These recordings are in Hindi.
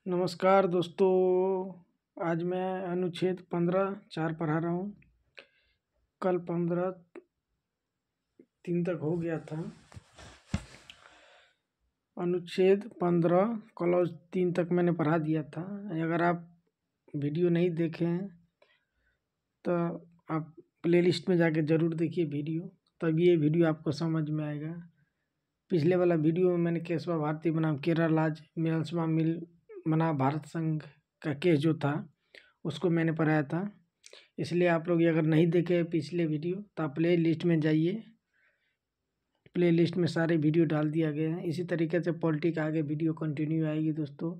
नमस्कार दोस्तों, आज मैं अनुच्छेद 15(4) पढ़ा रहा हूँ। कल 15(3) तक हो गया था। अनुच्छेद 15 क्लॉज 3 तक मैंने पढ़ा दिया था। अगर आप वीडियो नहीं देखे हैं तो आप प्लेलिस्ट में जाके ज़रूर देखिए वीडियो, तभी ये वीडियो आपको समझ में आएगा। पिछले वाला वीडियो में मैंने केशवा भारती बनाम केरल राज्य मिलस्मा मिल मना भारत संघ का केस जो था उसको मैंने पढ़ाया था। इसलिए आप लोग अगर नहीं देखे पिछले वीडियो तो आप प्ले लिस्ट में जाइए, प्ले लिस्ट में सारे वीडियो डाल दिया गया है। इसी तरीके से पॉलिटिक आगे वीडियो कंटिन्यू आएगी दोस्तों।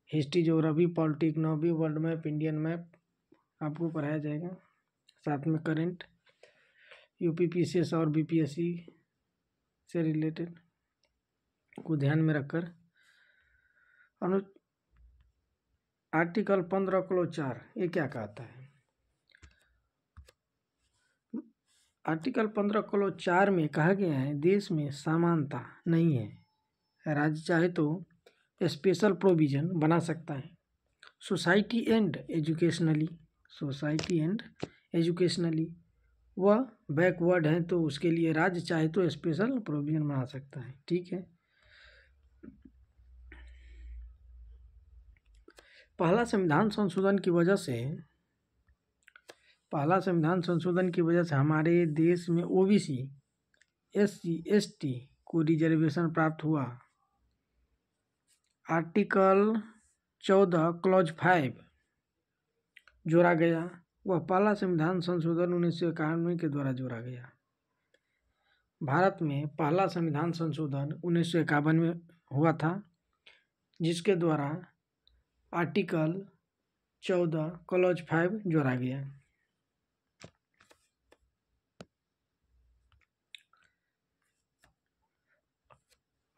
हिस्ट्री, ज्योग्राफी, पॉलिटिक, नौवीं, वर्ल्ड मैप, इंडियन मैप आपको पढ़ाया जाएगा। साथ में करंट, यूपी पीसीएस और बीपीएससी से रिलेटेड को ध्यान में रखकर आर्टिकल 15 क्लॉज 4 ये क्या कहता है? आर्टिकल 15 क्लॉज 4 में कहा गया है देश में समानता नहीं है, राज्य चाहे तो स्पेशल प्रोविजन बना सकता है सोसाइटी एंड एजुकेशनली वह बैकवर्ड है तो उसके लिए राज्य चाहे तो स्पेशल प्रोविजन बना सकता है। ठीक है। पहला संविधान संशोधन की वजह से हमारे देश में ओबीसी, एससी, एसटी को रिजर्वेशन प्राप्त हुआ। आर्टिकल 14 क्लॉज 5 जोड़ा गया। वह पहला संविधान संशोधन 1991 के द्वारा जोड़ा गया। भारत में पहला संविधान संशोधन 1951 में हुआ था, जिसके द्वारा आर्टिकल 14 क्लॉज 5 जोड़ा गया।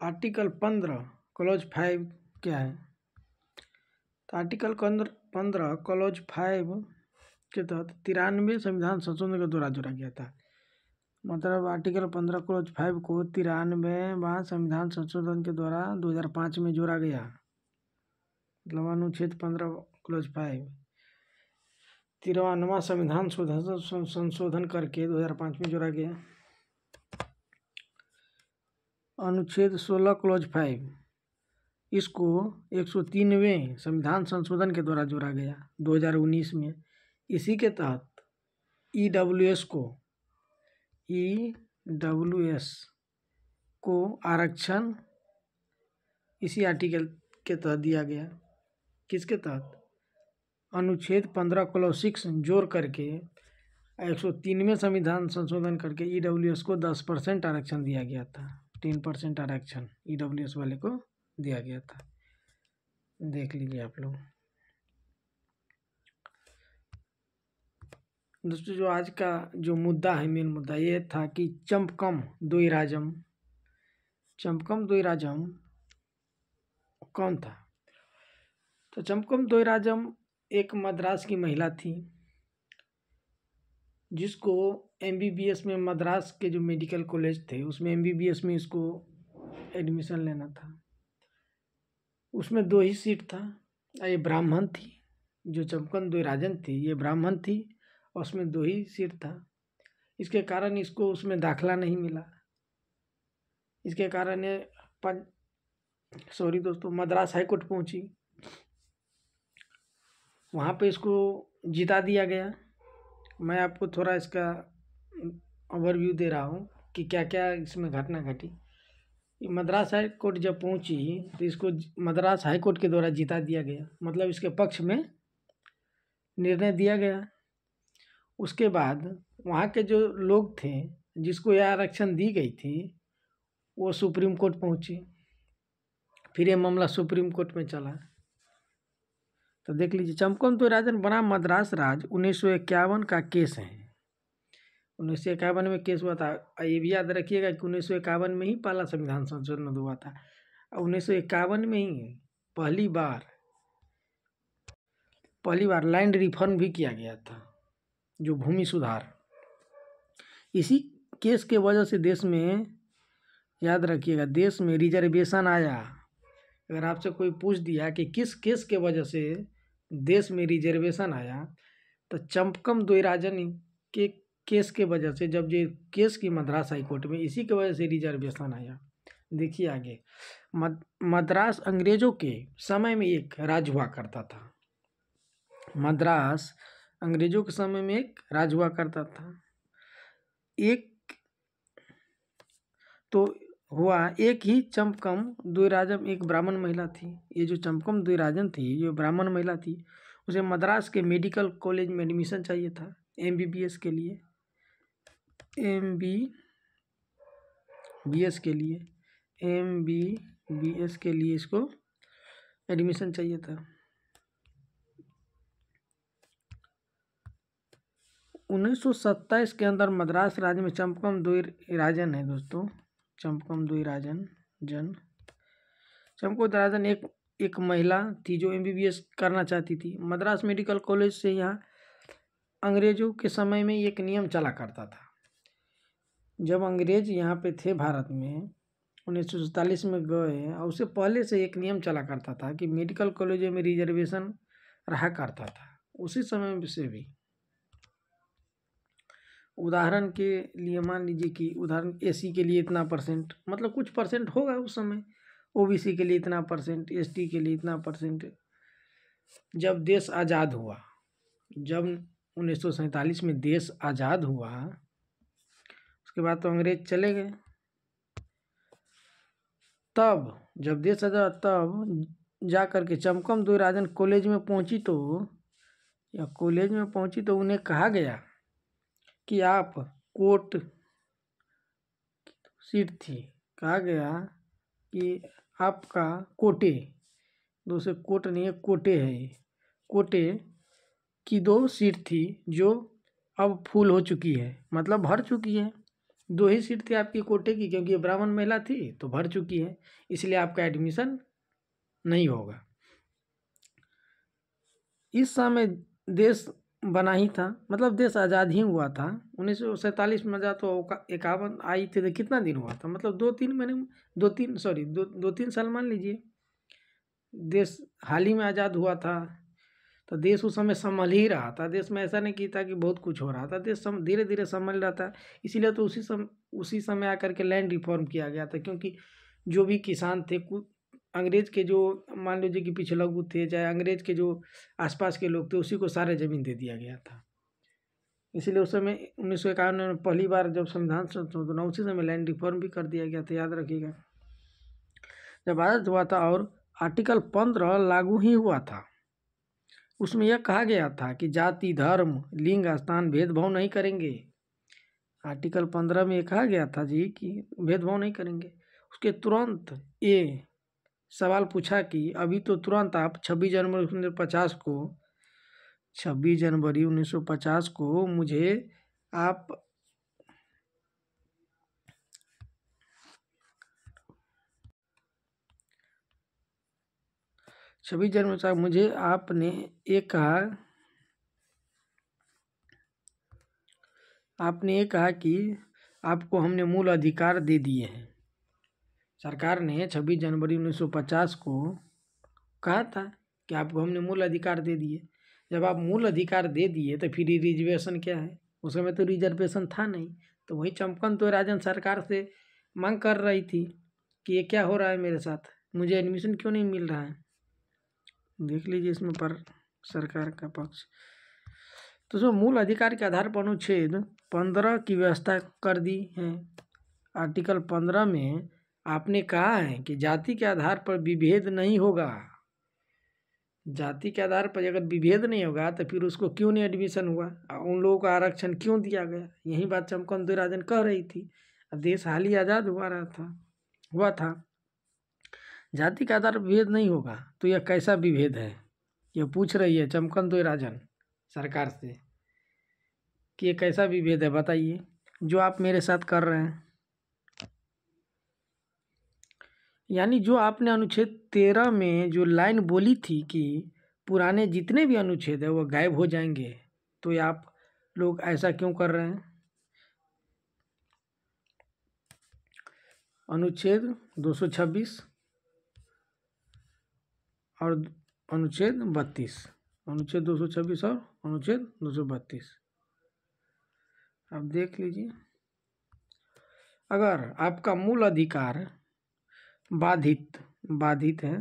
आर्टिकल 15 क्लॉज 5 क्या है? तो आर्टिकल 15 क्लॉज 5 के तहत 93 संविधान संशोधन के द्वारा जोड़ा गया था। मतलब आर्टिकल 15 क्लॉज 5 को 93वां संविधान संशोधन के द्वारा 2005 में जोड़ा गया। मतलब अनुच्छेद 15 क्लॉज 5 93वां संविधान संशोधन करके 2005 में जोड़ा गया। अनुच्छेद 16 क्लॉज 5 इसको 103वें संविधान संशोधन के द्वारा जोड़ा गया 2019 में। इसी के तहत ईडब्ल्यूएस को आरक्षण इसी आर्टिकल के तहत दिया गया। किसके तहत? अनुच्छेद 15 क्लॉज 6 जोड़ करके 103वें संविधान संशोधन करके ईडब्ल्यूएस को 10% आरक्षण दिया गया था। 10% आरक्षण ईडब्ल्यूएस वाले को दिया गया था। देख लीजिए आप लोग। दोस्तों, जो आज का जो मुद्दा है, मेन मुद्दा ये था कि चंपकम द्वैराजम कौन था? तो चंपकम द्वैराजम एक मद्रास की महिला थी, जिसको एमबीबीएस में मद्रास के जो मेडिकल कॉलेज थे उसमें एमबीबीएस में इसको एडमिशन लेना था। उसमें 2 ही सीट था। ये ब्राह्मण थी, जो चंपकम द्वैराजम थी ये ब्राह्मण थी और उसमें 2 ही सीट था। इसके कारण इसको उसमें दाखिला नहीं मिला। इसके कारण मद्रास हाई कोर्ट पहुंची। वहाँ पे इसको जिता दिया गया। मैं आपको थोड़ा इसका ओवरव्यू दे रहा हूँ कि क्या क्या इसमें घटना घटी। मद्रास हाई कोर्ट जब पहुंची तो इसको मद्रास हाई कोर्ट के द्वारा जिता दिया गया, मतलब इसके पक्ष में निर्णय दिया गया। उसके बाद वहाँ के जो लोग थे जिसको यह आरक्षण दी गई थी वो सुप्रीम कोर्ट पहुंचे। फिर ये मामला सुप्रीम कोर्ट में चला। तो देख लीजिए, चंपकम द्वैराजम बनाम मद्रास राज्य 1951 का केस है। 1951 में केस हुआ था। ये भी याद रखिएगा कि 1951 में ही पहला संविधान संशोधन हुआ था। 1951 में ही पहली बार लैंड रिफॉर्म भी किया गया था, जो भूमि सुधार। इसी केस के वजह से देश में, याद रखिएगा, देश में रिजर्वेशन आया। अगर आपसे कोई पूछ दिया कि किस केस के वजह से देश में रिजर्वेशन आया, तो चंपकम द्वैराजन के केस के वजह से, जब ये केस की मद्रास हाई कोर्ट में, इसी के वजह से रिजर्वेशन आया। देखिए आगे, मद्रास अंग्रेजों के समय में एक राज्य हुआ करता था। मद्रास अंग्रेजों के समय में एक राज्य हुआ करता था। एक तो हुआ, एक ही चंपकम द्वैराजन एक ब्राह्मण महिला थी। ये जो चंपकम द्वैराजन थी, ये ब्राह्मण महिला थी। उसे मद्रास के मेडिकल कॉलेज में एडमिशन चाहिए था, MBBS के लिए, MBBS के लिए इसको एडमिशन चाहिए था। 1927 के अंदर मद्रास राज्य में चंपकम द्वैराजन है दोस्तों, चंपकम द्वैराजन एक महिला थी जो MBBS करना चाहती थी। मद्रास मेडिकल कॉलेज से यहाँ अंग्रेजों के समय में एक नियम चला करता था। जब अंग्रेज यहाँ पे थे भारत में 1947 में गए, और उससे पहले से एक नियम चला करता था कि मेडिकल कॉलेजों में रिजर्वेशन रहा करता था। उसी समय से भी, उदाहरण के लिए मान लीजिए कि उदाहरण SC के लिए इतना %, मतलब कुछ % होगा उस समय, OBC के लिए इतना %, ST के लिए इतना %। जब देश आज़ाद हुआ, जब 1947 में देश आज़ाद हुआ, उसके बाद तो अंग्रेज चले गए। तब जब देश आज़ाद, तब जा कर के चंपकम द्वैराजन कॉलेज में पहुंची, तो उन्हें कहा गया कि आप कोर्ट सीट थी, कहा गया कि आपका कोटे, दूसरे कोट नहीं है, कोटे है, कोटे की 2 सीट थी जो अब फुल हो चुकी है, मतलब भर चुकी है। 2 ही सीट थी आपकी कोटे की, क्योंकि ये ब्राह्मण महिला थी तो भर चुकी है, इसलिए आपका एडमिशन नहीं होगा। इस समय देश बना ही था, मतलब देश आज़ाद ही हुआ था। 1947 में आज़ाद तो 51 आई थी, तो कितना दिन हुआ था, मतलब 2-3 महीने, 2-3 साल मान लीजिए। देश हाल ही में आज़ाद हुआ था, तो देश उस समय संभल ही रहा था। देश में ऐसा नहीं कि था कि बहुत कुछ हो रहा था, देश धीरे धीरे संभल रहा था। इसीलिए तो उसी समय आकर के लैंड रिफॉर्म किया गया था, क्योंकि जो भी किसान थे, अंग्रेज के जो मान लीजिए कि पिछलग्गू थे, चाहे अंग्रेज के जो आसपास के लोग थे, उसी को सारे ज़मीन दे दिया गया था। इसीलिए उस समय 1951 में पहली बार जब संविधान संशोधन, उसी समय लैंड रिफॉर्म भी कर दिया गया था, याद रखिएगा। जब आज़ाद हुआ था और आर्टिकल 15 लागू ही हुआ था, उसमें यह कहा गया था कि जाति, धर्म, लिंग, स्थान भेदभाव नहीं करेंगे। आर्टिकल 15 में यह कहा गया था जी कि भेदभाव नहीं करेंगे। उसके तुरंत ये सवाल पूछा कि अभी तो तुरंत आप 26 जनवरी 1950 को मुझे आप 26 जनवरी तक मुझे आपने ये कहा कि आपको हमने मूल अधिकार दे दिए हैं। सरकार ने 26 जनवरी 1950 को कहा था कि आपको हमने मूल अधिकार दे दिए। जब आप मूल अधिकार दे दिए तो फिर रिजर्वेशन क्या है? उस समय तो रिजर्वेशन था नहीं, तो वही चंपकम द्वैराजन सरकार से मांग कर रही थी कि ये क्या हो रहा है मेरे साथ, मुझे एडमिशन क्यों नहीं मिल रहा है। देख लीजिए इसमें पर सरकार का पक्ष। तो जो मूल अधिकार के आधार पर अनुच्छेद 15 की व्यवस्था कर दी है। आर्टिकल 15 में आपने कहा है कि जाति के आधार पर विभेद नहीं होगा। जाति के आधार पर अगर विभेद नहीं होगा तो फिर उसको क्यों नहीं एडमिशन हुआ, उन लोगों को आरक्षण क्यों दिया गया? यही बात चंपकम द्वैराजन कह रही थी। देश हाल ही आज़ाद हुआ था। जाति के आधार पर विभेद नहीं होगा, तो यह कैसा विभेद है? यह पूछ रही है चंपकम द्वैराजन सरकार से कि ये कैसा विभेद है, बताइए जो आप मेरे साथ कर रहे हैं। यानी जो आपने अनुच्छेद 13 में जो लाइन बोली थी कि पुराने जितने भी अनुच्छेद है वो गायब हो जाएंगे, तो ये आप लोग ऐसा क्यों कर रहे हैं? अनुच्छेद 226 और अनुच्छेद 32, अनुच्छेद 226 और अनुच्छेद 232। अब देख लीजिए, अगर आपका मूल अधिकार बाधित है,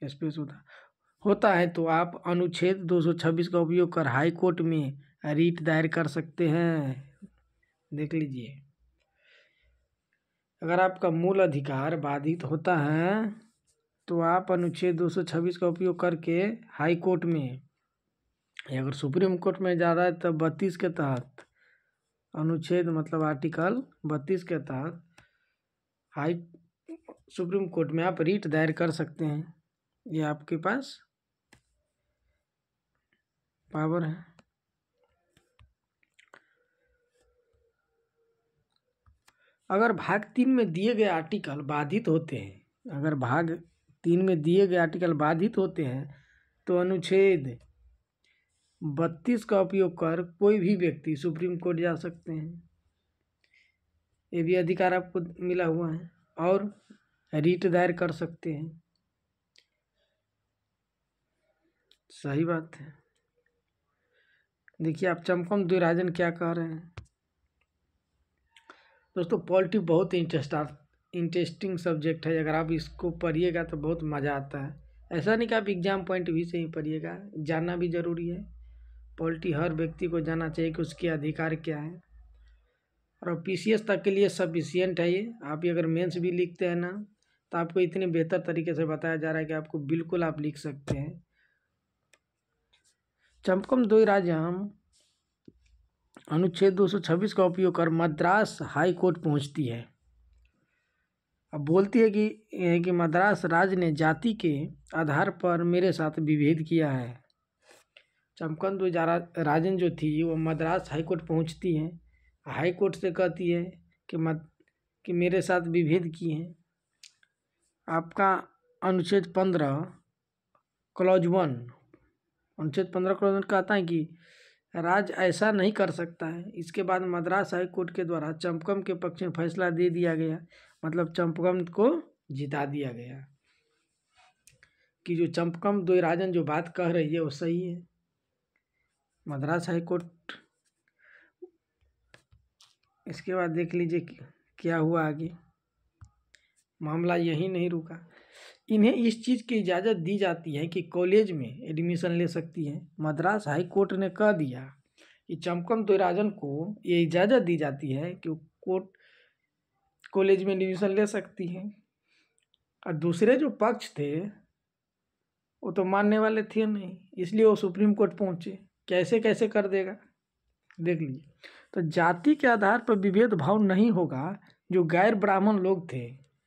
स्पेस होता है तो आप अनुच्छेद 226 का उपयोग कर हाई कोर्ट में रीट दायर कर सकते हैं। देख लीजिए, अगर आपका मूल अधिकार बाधित होता है तो आप अनुच्छेद 226 का उपयोग करके हाई कोर्ट में, अगर सुप्रीम कोर्ट में जा रहा है तब 32 के तहत, अनुच्छेद मतलब आर्टिकल 32 के तहत सुप्रीम कोर्ट में आप रीट दायर कर सकते हैं। ये आपके पास पावर है। अगर भाग 3 में दिए गए आर्टिकल बाधित होते हैं, अगर भाग 3 में दिए गए आर्टिकल बाधित होते हैं तो अनुच्छेद 32 का उपयोग कर कोई भी व्यक्ति सुप्रीम कोर्ट जा सकते हैं। ये भी अधिकार आपको मिला हुआ है और रीट दायर कर सकते हैं। सही बात है। देखिए आप चमकम द्विराजन क्या कह रहे हैं। दोस्तों पॉलिटी बहुत इंटरेस्टिंग सब्जेक्ट है। अगर आप इसको पढ़िएगा तो बहुत मज़ा आता है। ऐसा नहीं कि आप एग्जाम पॉइंट भी से ही पढ़िएगा, जानना भी ज़रूरी है। पॉलिटी हर व्यक्ति को जानना चाहिए कि उसके अधिकार क्या है। और PCS तक के लिए सफिशियंट है ये। आप अगर मेंस भी लिखते हैं ना तो आपको इतने बेहतर तरीके से बताया जा रहा है कि आपको बिल्कुल आप लिख सकते हैं। चमकम द्विराजम अनुच्छेद 226 का उपयोग कर मद्रास हाई कोर्ट पहुंचती है। अब बोलती है कि मद्रास राज्य ने जाति के आधार पर मेरे साथ विभेद किया है। चमकम द्विराजन जो थी वो मद्रास हाई कोर्ट पहुंचती है, हाई कोर्ट से कहती है कि मेरे साथ विभेद किए हैं। आपका अनुच्छेद 15 क्लॉज 1, अनुच्छेद 15 क्लॉज 1 कहता है कि राज्य ऐसा नहीं कर सकता है। इसके बाद मद्रास हाई कोर्ट के द्वारा चमकम के पक्ष में फैसला दे दिया गया, मतलब चमकम को जिता दिया गया कि जो चमकम द्विराजन जो बात कह रही है वो सही है। Madras high court. इसके बाद देख लीजिए क्या हुआ आगे। मामला यही नहीं रुका। इन्हें इस चीज़ की इजाज़त दी जाती है कि कॉलेज में एडमिशन ले सकती है। मद्रास हाई कोर्ट ने कह दिया कि चमकम द्विराजन को ये इजाज़त दी जाती है कि कॉलेज में एडमिशन ले सकती है। और दूसरे जो पक्ष थे वो तो मानने वाले थे नहीं, इसलिए वो सुप्रीम कोर्ट पहुँचे। कैसे कर देगा, देख लीजिए। तो जाति के आधार पर विभेद भाव नहीं होगा। जो गैर ब्राह्मण लोग थे,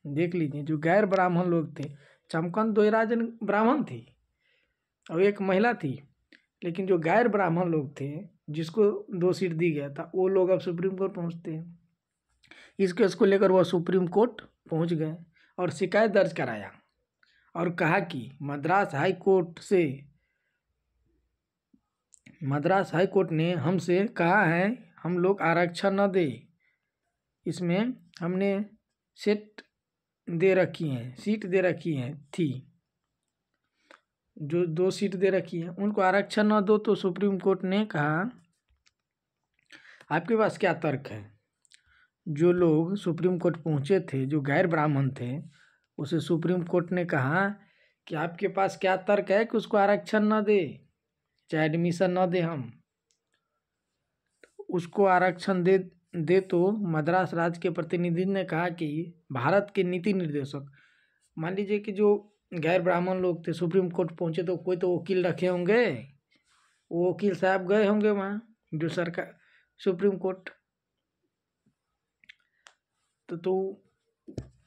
देख लीजिए, जो गैर ब्राह्मण लोग थे, चमकम द्विराजन ब्राह्मण थी और एक महिला थी, लेकिन जो गैर ब्राह्मण लोग थे जिसको 2 सीट दी गया था वो लोग अब सुप्रीम कोर्ट पहुंचते हैं। इस केस को लेकर वह सुप्रीम कोर्ट पहुंच गए और शिकायत दर्ज कराया और कहा कि मद्रास हाई कोर्ट ने हमसे कहा है हम लोग आरक्षण न दे। इसमें हमने सीट दे रखी हैं थी, जो 2 सीट दे रखी है उनको आरक्षण न दो। तो सुप्रीम कोर्ट ने कहा आपके पास क्या तर्क है। जो लोग सुप्रीम कोर्ट पहुंचे थे जो गैर ब्राह्मण थे, उसे सुप्रीम कोर्ट ने कहा कि आपके पास क्या तर्क है कि उसको आरक्षण न दे, चाहे एडमिशन न दे। हम उसको आरक्षण दे तो मद्रास राज्य के प्रतिनिधि ने कहा कि भारत के नीति निर्देशक, मान लीजिए कि जो गैर ब्राह्मण लोग थे सुप्रीम कोर्ट पहुंचे तो कोई तो वकील रखे होंगे, वो वकील साहब गए होंगे वहाँ जो सरकार सुप्रीम कोर्ट। तो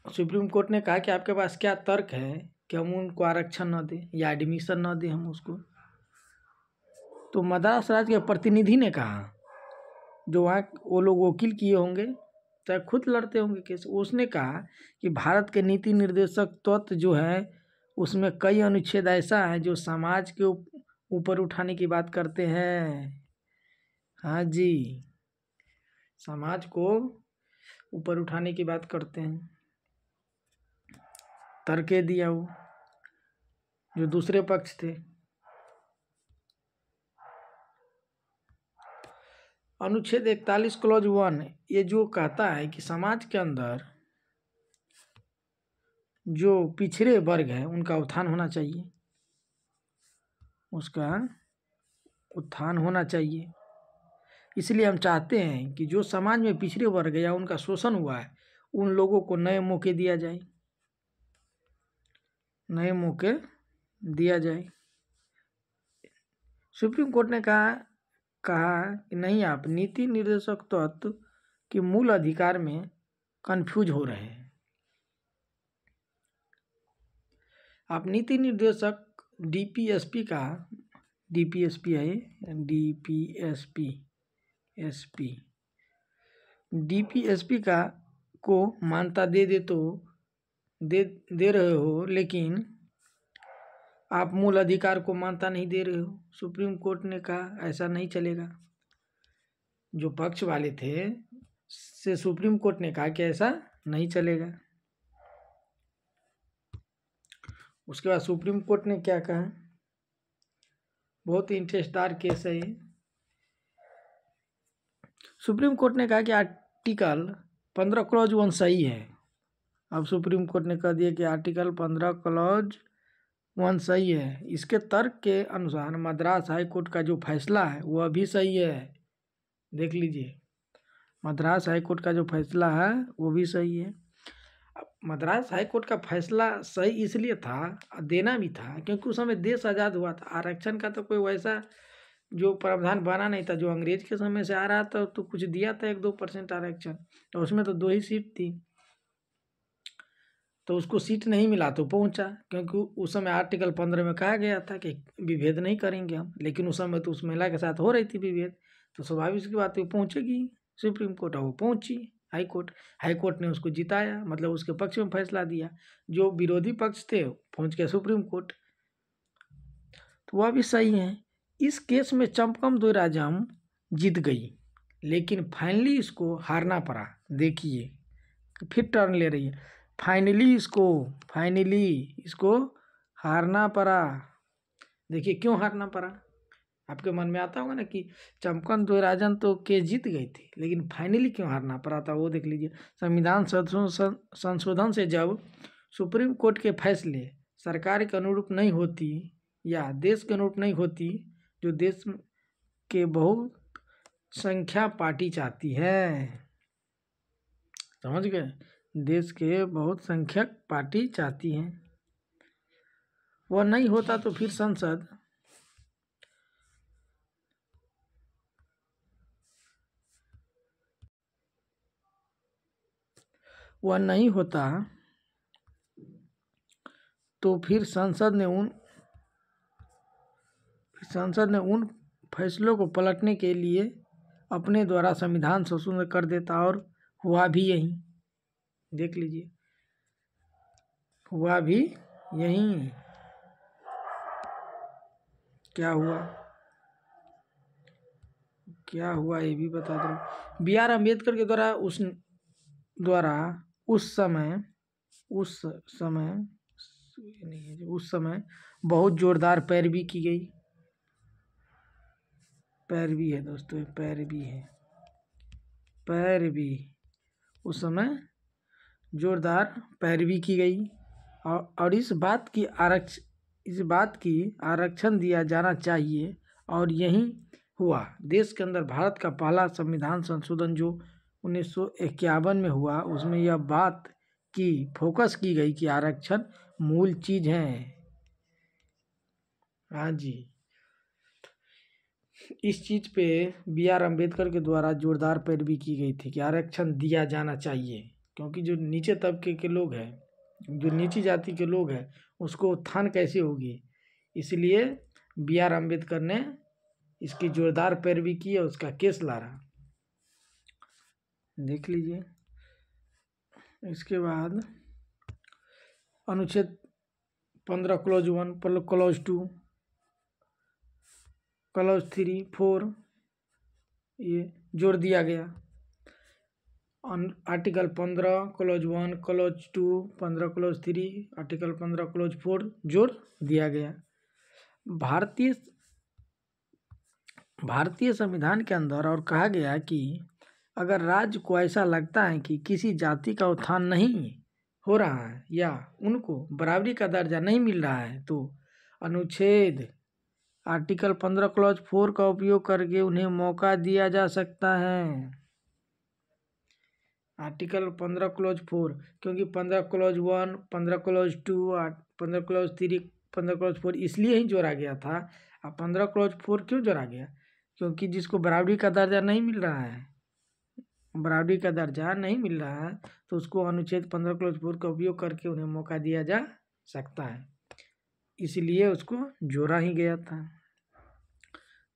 सुप्रीम कोर्ट ने कहा कि आपके पास क्या तर्क है कि हम उनको आरक्षण न दें या एडमिशन न दें हम उसको। तो मद्रास राज्य के प्रतिनिधि ने कहा, जो वहाँ वो लोग वकील किए होंगे चाहे खुद लड़ते होंगे केस, उसने कहा कि भारत के नीति निर्देशक तत्व जो है उसमें कई अनुच्छेद ऐसा है जो समाज के ऊपर उठाने की बात करते हैं। हाँ जी, समाज को ऊपर उठाने की बात करते हैं। तर्क दिया वो जो दूसरे पक्ष थे। अनुच्छेद 41 क्लॉज 1 ये जो कहता है कि समाज के अंदर जो पिछड़े वर्ग है उनका उत्थान होना चाहिए, उसका उत्थान होना चाहिए। इसलिए हम चाहते हैं कि जो समाज में पिछड़े वर्ग है या उनका शोषण हुआ है उन लोगों को नए मौके दिया जाए, नए मौके दिया जाए। सुप्रीम कोर्ट ने कहा कि नहीं, आप नीति निर्देशक तत्व के मूल अधिकार में कंफ्यूज हो रहे हैं। आप नीति निर्देशक डीपीएसपी का, डीपीएसपी है, डीपीएसपी का को मान्यता दे रहे हो, लेकिन आप मूल अधिकार को मान्यता नहीं दे रहे हो। सुप्रीम कोर्ट ने कहा ऐसा नहीं चलेगा। जो पक्ष वाले थे से सुप्रीम कोर्ट ने कहा कि ऐसा नहीं चलेगा। उसके बाद सुप्रीम कोर्ट ने क्या कहा, बहुत ही इंटरेस्टिंग केस है ये। सुप्रीम कोर्ट ने कहा कि आर्टिकल 15 क्लॉज 1 सही है। अब सुप्रीम कोर्ट ने कह दिया कि आर्टिकल 15 क्लॉज 1 सही है। इसके तर्क के अनुसार मद्रास हाई कोर्ट का जो फैसला है वह भी सही है। देख लीजिए, मद्रास हाई कोर्ट का जो फैसला है वो भी सही है। मद्रास हाई कोर्ट का फैसला सही इसलिए था, देना भी था, क्योंकि उस समय देश आज़ाद हुआ था। आरक्षण का तो कोई वैसा जो प्रावधान बना नहीं था। जो अंग्रेज के समय से आ रहा था तो कुछ दिया था 1-2% आरक्षण, तो उसमें तो 2 ही सीट थी, तो उसको सीट नहीं मिला तो पहुंचा। क्योंकि उस समय आर्टिकल 15 में कहा गया था कि विभेद नहीं करेंगे हम, लेकिन उस समय तो उस महिला के साथ हो रही थी विभेद, तो स्वाभाविक सी बात है वो पहुंचेगी सुप्रीम कोर्ट। और वो पहुंची हाई कोर्ट ने उसको जिताया, मतलब उसके पक्ष में फैसला दिया। जो विरोधी पक्ष थे पहुंच गए सुप्रीम कोर्ट, तो वह भी सही है। इस केस में चंपकम द्वैराजम जीत गई, लेकिन फाइनली इसको हारना पड़ा। देखिए फिर टर्न ले रही है, फाइनली इसको हारना पड़ा। देखिए क्यों हारना पड़ा, आपके मन में आता होगा ना कि चंपकम द्वैराजम तो केस जीत गई थी, लेकिन फाइनली क्यों हारना पड़ा था वो देख लीजिए। संविधान संशोधन से जब सुप्रीम कोर्ट के फैसले सरकार के अनुरूप नहीं होती या देश के अनुरूप नहीं होती, जो देश के बहुत संख्या पार्टी चाहती है, समझ गए, देश के बहुत संख्यक पार्टी चाहती है, वह नहीं होता तो फिर संसद वह नहीं होता तो फिर संसद ने उन फैसलों को पलटने के लिए अपने द्वारा संविधान संशोधन कर देता, और हुआ भी यही। देख लीजिए, हुआ भी यही। क्या हुआ ये भी बता दो। B.R. अम्बेडकर के द्वारा उस समय बहुत जोरदार पैरवी की गई। पैरवी है दोस्तों, पैरवी उस समय जोरदार पैरवी की गई, और इस बात की आरक्षण दिया जाना चाहिए, और यही हुआ। देश के अंदर भारत का पहला संविधान संशोधन जो 1951 में हुआ, उसमें यह बात की फोकस की गई कि आरक्षण मूल चीज है। हाँ जी, इस चीज पे B.R. अम्बेडकर के द्वारा जोरदार पैरवी की गई थी कि आरक्षण दिया जाना चाहिए, क्योंकि जो नीचे तबके के लोग हैं, जो नीची जाति के लोग हैं, उसको उत्थान कैसे होगी, इसलिए B.R. अम्बेडकर ने इसकी जोरदार पैरवी की है, उसका केस ला रहा। देख लीजिए। इसके बाद अनुच्छेद 15 क्लॉज 1, क्लॉज 2, क्लॉज 3, 4 ये जोड़ दिया गया। Article 15 clause 1 clause 2 15 clause 3 article 15 clause 4 जोड़ दिया गया। भारतीय संविधान के अंदर और कहा गया कि अगर राज्य को ऐसा लगता है कि किसी जाति का उत्थान नहीं हो रहा है या उनको बराबरी का दर्जा नहीं मिल रहा है तो अनुच्छेद आर्टिकल 15 क्लॉज 4 का उपयोग करके उन्हें मौका दिया जा सकता है। आर्टिकल 15 क्लॉज 4 क्योंकि 15 क्लॉज 1 15 क्लॉज 2 15 क्लॉज 3 15 क्लॉज 4 इसलिए ही जोड़ा गया था। अब 15 क्लॉज 4 क्यों जोड़ा गया? क्योंकि जिसको बराबरी का दर्जा नहीं मिल रहा है तो उसको अनुच्छेद 15 क्लॉज 4 का उपयोग करके उन्हें मौका दिया जा सकता है, इसलिए उसको जोड़ा ही गया था।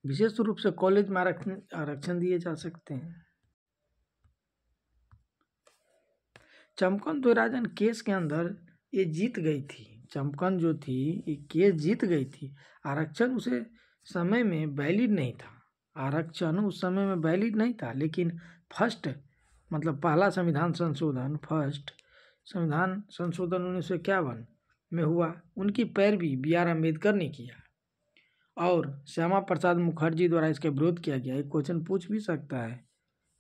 विशेष रूप से कॉलेज में आरक्षण दिए जा सकते हैं। चंपकन द्वैराजन केस के अंदर ये जीत गई थी। चंपकन जो थी ये केस जीत गई थी। आरक्षण उस समय में वैलिड नहीं था, लेकिन पहला संविधान संशोधन 1951 में हुआ। उनकी पैरवी B.R. अम्बेडकर ने किया और श्यामा प्रसाद मुखर्जी द्वारा इसका विरोध किया गया। एक क्वेश्चन पूछ भी सकता है,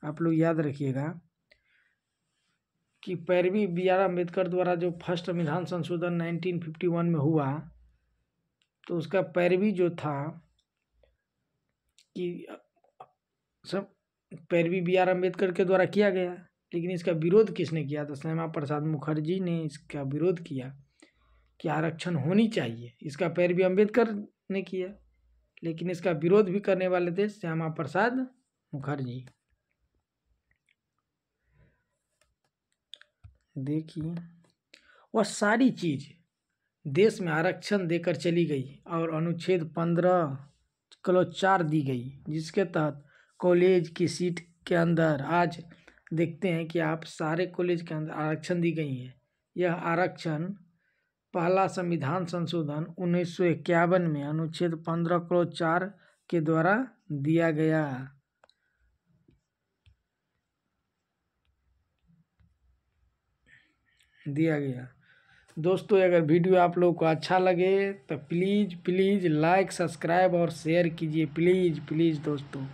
आप लोग याद रखिएगा कि पैरवी B.R. अम्बेडकर द्वारा जो फर्स्ट संविधान संशोधन 1951 में हुआ तो उसका पैरवी जो था कि सब पैरवी B.R. अम्बेडकर के द्वारा किया गया, लेकिन इसका विरोध किसने किया? तो श्यामा प्रसाद मुखर्जी ने इसका विरोध किया कि आरक्षण होनी चाहिए। इसका पैरवी अम्बेडकर ने किया, लेकिन इसका विरोध भी करने वाले थे श्यामा प्रसाद मुखर्जी। देखिए, वह सारी चीज देश में आरक्षण देकर चली गई और अनुच्छेद 15 क्लॉज 4 दी गई, जिसके तहत कॉलेज की सीट के अंदर आज देखते हैं कि आप सारे कॉलेज के अंदर आरक्षण दी गई है। यह आरक्षण पहला संविधान संशोधन 1951 में अनुच्छेद 15 क्लॉज 4 के द्वारा दिया गया। दोस्तों, अगर वीडियो आप लोगों को अच्छा लगे तो प्लीज़ लाइक, सब्सक्राइब और शेयर कीजिए। प्लीज़ दोस्तों।